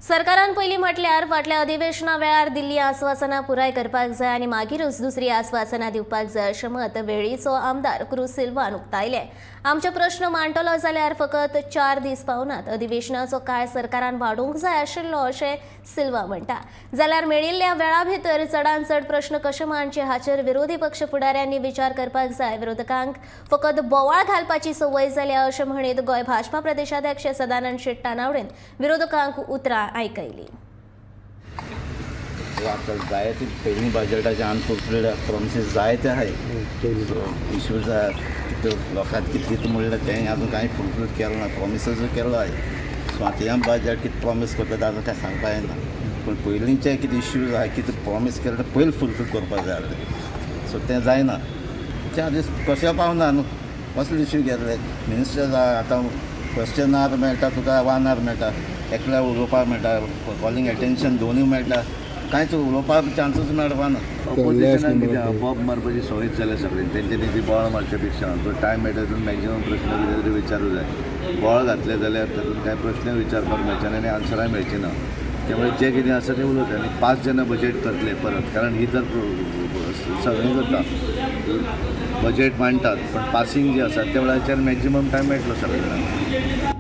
सरकारान पयलीं म्हटल्यार फाटल्या अधिवेशना वेळार दिल्ली आस्वासनां पुराय करपाक जाय आनी मागीरूच दुसरी आस्वासनां दिवपाक जाय अशें मत वेळीचो आमदार क्रूज सिल्वान उक्तायले। आमचे प्रश्न मांडटलो जाल्यार फकत 4 दीस पावनात। अधिवेशनाचो काळ सरकारान वाडोवंक जाय आशिल्लो अशें सिल्वा म्हणटा। जाल्यार मेळिल्ल्या वेळा भितर चडांत चड प्रश्न कशे मांडचे हाचेर विरोधी पक्ष फुडाऱ्यांनी विचार करपाक जाय। विरोधकांक फकत बोवाळ घालपाची संवय जाल्या अशें म्हणीत गोंय भाजपा प्रदेशाध्यक्ष सदानंद शेट्टानावडेन विरोधकांक उतरां आयकयली। आता जायते पयलीं बजेटाचे अनफुलफिल्ड प्रॉमिसीस जायते आहाय, इश्यूज लोकांक कितें दिता म्हणल्यार तें आजून कांय फुलफील केलो ना। प्रॉमिसीस केलो आहाय, सो आतां ह्या बजेट कितें प्रॉमीस करता आजून कांय सांगपा येना। पूण पयलींचे कितें इश्यूज आहाय, कितें प्रॉमीस केलें तें पयलीं फुलफील करपाक जाय आसलें, सो तें जायना। 4 दीस कशें पावना न्हू, कसले इश्यू घेतले। मिनिस्टर आतां क्वेश्चन आवर मेळटा, तुका 1 आवर मेळटा, एकल्या उलोवपाक मेळटा, कॉलिंग एटेन्शन दोनूय मेळटा, कांयच उलोवपाक चान्सूच मेळपा ना। ऑपोजिशनाक कितें बोब मारपाची संवयच जाल्या सगळें, तेंच्यांनी ती बोवाळ मारच्या पेक्षा जो टायम मेळटा तितून मॅक्झिमम प्रश्न कितें तरी विचारूं जाय। बोवाळ घातले जाल्यार तातूंत कांय प्रश्न विचारपाक मेळचे ना आनी आन्सराय मेळची ना। त्यामुळे जे कितें आसा तें उलयता आनी पास जेन्ना बजेट करतले परत, कारण ही तर सगळीं करता, बजेट मांडटात पण पासींग जे आसा त्या वेळाचेर मॅक्झिमम टायम मेळटलो सगळ्यांक।